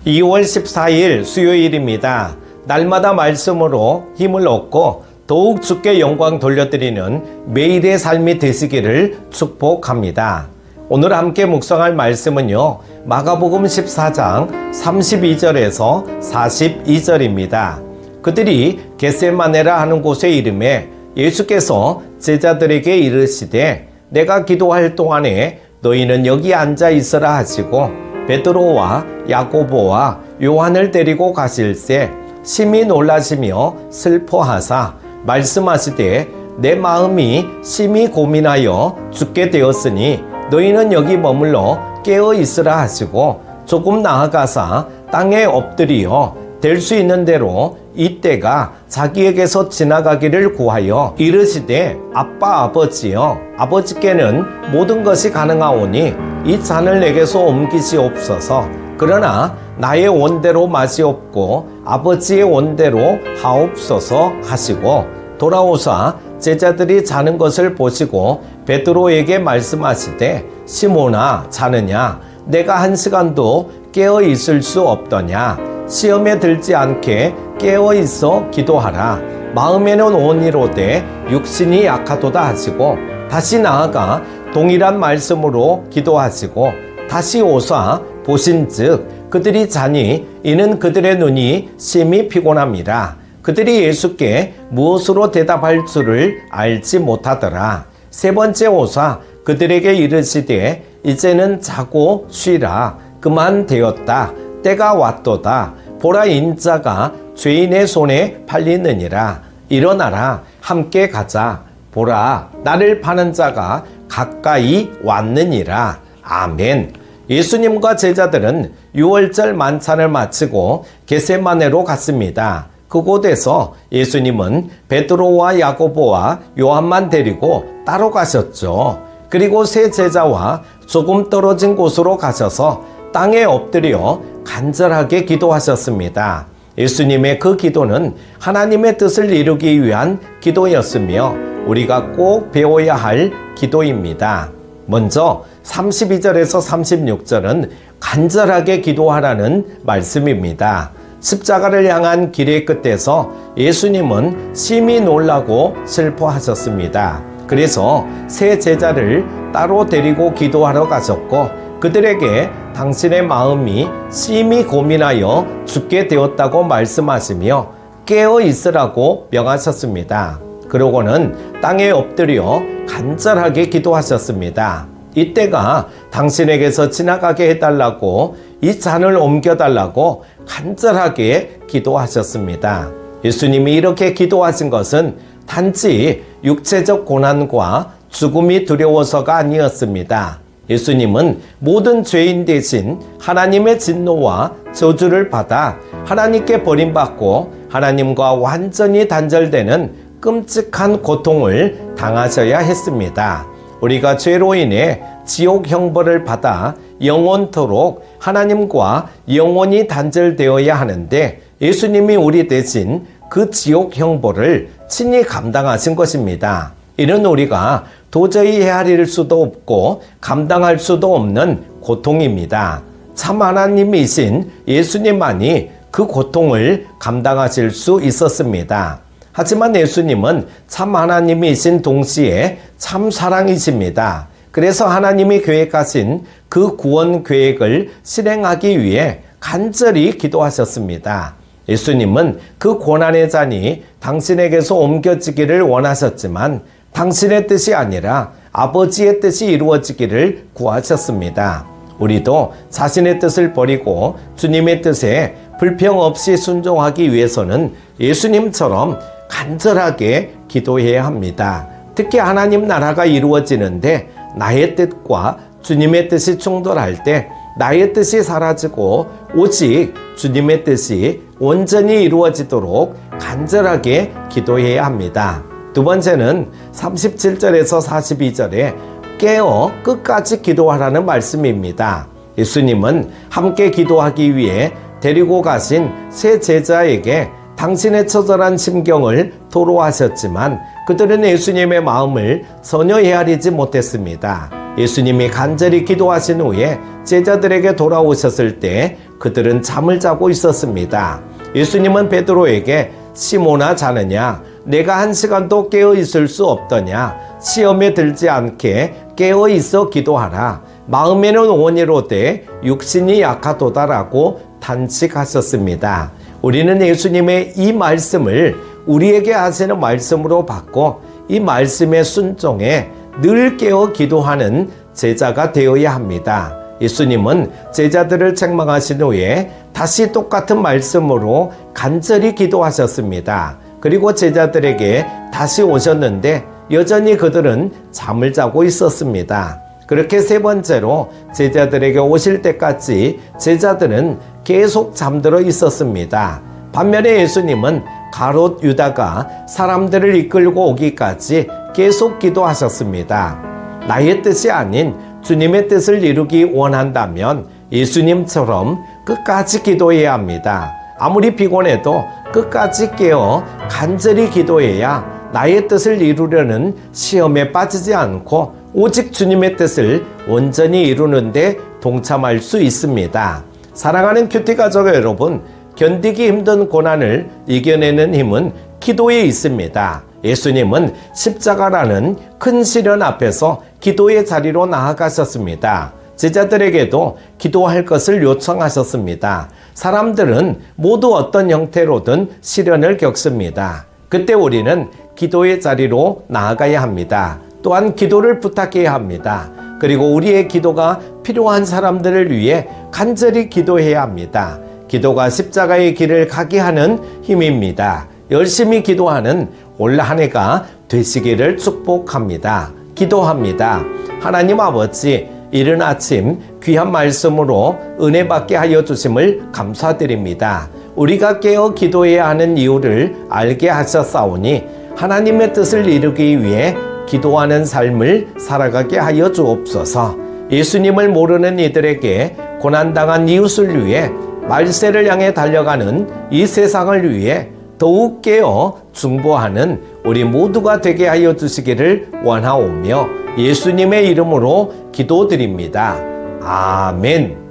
2월 14일 수요일입니다. 날마다 말씀으로 힘을 얻고 더욱 주께 영광 돌려드리는 매일의 삶이 되시기를 축복합니다. 오늘 함께 묵상할 말씀은요, 마가복음 14장 32절에서 42절입니다. 그들이 겟세마네라 하는 곳에 이르매 예수께서 제자들에게 이르시되 내가 기도할 동안에 너희는 여기 앉아 있으라 하시고 베드로와 야고보와 요한을 데리고 가실새 심히 놀라시며 슬퍼하사 말씀하시되 내 마음이 심히 고민하여 죽게 되었으니 너희는 여기 머물러 깨어 있으라 하시고 조금 나아가사 땅에 엎드리어 될 수 있는 대로 이때가 자기에게서 지나가기를 구하여 이르시되 아빠 아버지여 아버지께는 모든 것이 가능하오니 이 잔을 내게서 옮기시옵소서. 그러나 나의 원대로 마시옵고 아버지의 원대로 하옵소서 하시고 돌아오사 제자들이 자는 것을 보시고 베드로에게 말씀하시되 시몬아 자느냐 내가 1시간도 깨어 있을 수 없더냐 시험에 들지 않게 깨어 있어 기도하라. 마음에는 온이로되 육신이 약하도다 하시고 다시 나아가 동일한 말씀으로 기도하시고 다시 오사 보신즉 그들이 자니 이는 그들의 눈이 심히 피곤함이라. 그들이 예수께 무엇으로 대답할 줄을 알지 못하더라. 세 번째 오사 그들에게 이르시되 이제는 자고 쉬라. 그만 되었다. 때가 왔도다. 보라 인자가 죄인의 손에 팔리느니라. 일어나라. 함께 가자. 보라 나를 파는 자가 가까이 왔느니라. 아멘. 예수님과 제자들은 유월절 만찬을 마치고 겟세마네로 갔습니다. 그곳에서 예수님은 베드로와 야고보와 요한만 데리고 따로 가셨죠. 그리고 세 제자와 조금 떨어진 곳으로 가셔서 땅에 엎드려 간절하게 기도하셨습니다. 예수님의 그 기도는 하나님의 뜻을 이루기 위한 기도였으며 우리가 꼭 배워야 할 기도입니다. 먼저 32절에서 36절은 간절하게 기도하라는 말씀입니다. 십자가를 향한 길의 끝에서 예수님은 심히 놀라고 슬퍼하셨습니다. 그래서 세 제자를 따로 데리고 기도하러 가셨고 그들에게 당신의 마음이 심히 고민하여 죽게 되었다고 말씀하시며 깨어 있으라고 명하셨습니다. 그러고는 땅에 엎드려 간절하게 기도하셨습니다. 이때가 당신에게서 지나가게 해달라고 이 잔을 옮겨달라고 간절하게 기도하셨습니다. 예수님이 이렇게 기도하신 것은 단지 육체적 고난과 죽음이 두려워서가 아니었습니다. 예수님은 모든 죄인 대신 하나님의 진노와 저주를 받아 하나님께 버림받고 하나님과 완전히 단절되는 끔찍한 고통을 당하셔야 했습니다. 우리가 죄로 인해 지옥 형벌을 받아 영원토록 하나님과 영원히 단절되어야 하는데 예수님이 우리 대신 그 지옥 형벌을 친히 감당하신 것입니다. 이는 우리가 도저히 헤아릴 수도 없고 감당할 수도 없는 고통입니다. 참 하나님이신 예수님만이 그 고통을 감당하실 수 있었습니다. 하지만 예수님은 참 하나님이신 동시에 참 사랑이십니다. 그래서 하나님이 계획하신 그 구원 계획을 실행하기 위해 간절히 기도하셨습니다. 예수님은 그 고난의 잔이 당신에게서 옮겨지기를 원하셨지만 당신의 뜻이 아니라 아버지의 뜻이 이루어지기를 구하셨습니다. 우리도 자신의 뜻을 버리고 주님의 뜻에 불평 없이 순종하기 위해서는 예수님처럼 간절하게 기도해야 합니다. 특히 하나님 나라가 이루어지는데 나의 뜻과 주님의 뜻이 충돌할 때 나의 뜻이 사라지고 오직 주님의 뜻이 온전히 이루어지도록 간절하게 기도해야 합니다. 두 번째는 37절에서 42절에 깨어 끝까지 기도하라는 말씀입니다. 예수님은 함께 기도하기 위해 데리고 가신 세 제자에게 당신의 처절한 심경을 토로하셨지만 그들은 예수님의 마음을 전혀 헤아리지 못했습니다. 예수님이 간절히 기도하신 후에 제자들에게 돌아오셨을 때 그들은 잠을 자고 있었습니다. 예수님은 베드로에게 시몬아 자느냐? 내가 1시간도 깨어 있을 수 없더냐? 시험에 들지 않게 깨어 있어 기도하라. 마음에는 온이로되 육신이 약하도다라고 단식하셨습니다. 우리는 예수님의 이 말씀을 우리에게 하시는 말씀으로 받고 이 말씀에 순종해 늘 깨어 기도하는 제자가 되어야 합니다. 예수님은 제자들을 책망하신 후에 다시 똑같은 말씀으로 간절히 기도하셨습니다. 그리고 제자들에게 다시 오셨는데 여전히 그들은 잠을 자고 있었습니다. 그렇게 세 번째로 제자들에게 오실 때까지 제자들은 계속 잠들어 있었습니다. 반면에 예수님은 가롯 유다가 사람들을 이끌고 오기까지 계속 기도하셨습니다. 나의 뜻이 아닌 주님의 뜻을 이루기 원한다면 예수님처럼 끝까지 기도해야 합니다. 아무리 피곤해도 끝까지 깨어 간절히 기도해야 나의 뜻을 이루려는 시험에 빠지지 않고 오직 주님의 뜻을 온전히 이루는데 동참할 수 있습니다. 사랑하는 큐티 가족 여러분, 견디기 힘든 고난을 이겨내는 힘은 기도에 있습니다. 예수님은 십자가라는 큰 시련 앞에서 기도의 자리로 나아가셨습니다. 제자들에게도 기도할 것을 요청하셨습니다. 사람들은 모두 어떤 형태로든 시련을 겪습니다. 그때 우리는 기도의 자리로 나아가야 합니다. 또한 기도를 부탁해야 합니다. 그리고 우리의 기도가 필요한 사람들을 위해 간절히 기도해야 합니다. 기도가 십자가의 길을 가게 하는 힘입니다. 열심히 기도하는 올 한 해가 되시기를 축복합니다. 기도합니다. 하나님 아버지, 이른 아침 귀한 말씀으로 은혜 받게 하여 주심을 감사드립니다. 우리가 깨어 기도해야 하는 이유를 알게 하셨사오니 하나님의 뜻을 이루기 위해 기도하는 삶을 살아가게 하여 주옵소서. 예수님을 모르는 이들에게 고난당한 이웃을 위해 말세를 향해 달려가는 이 세상을 위해 더욱 깨어 중보하는 우리 모두가 되게 하여 주시기를 원하오며 예수님의 이름으로 기도드립니다. 아멘.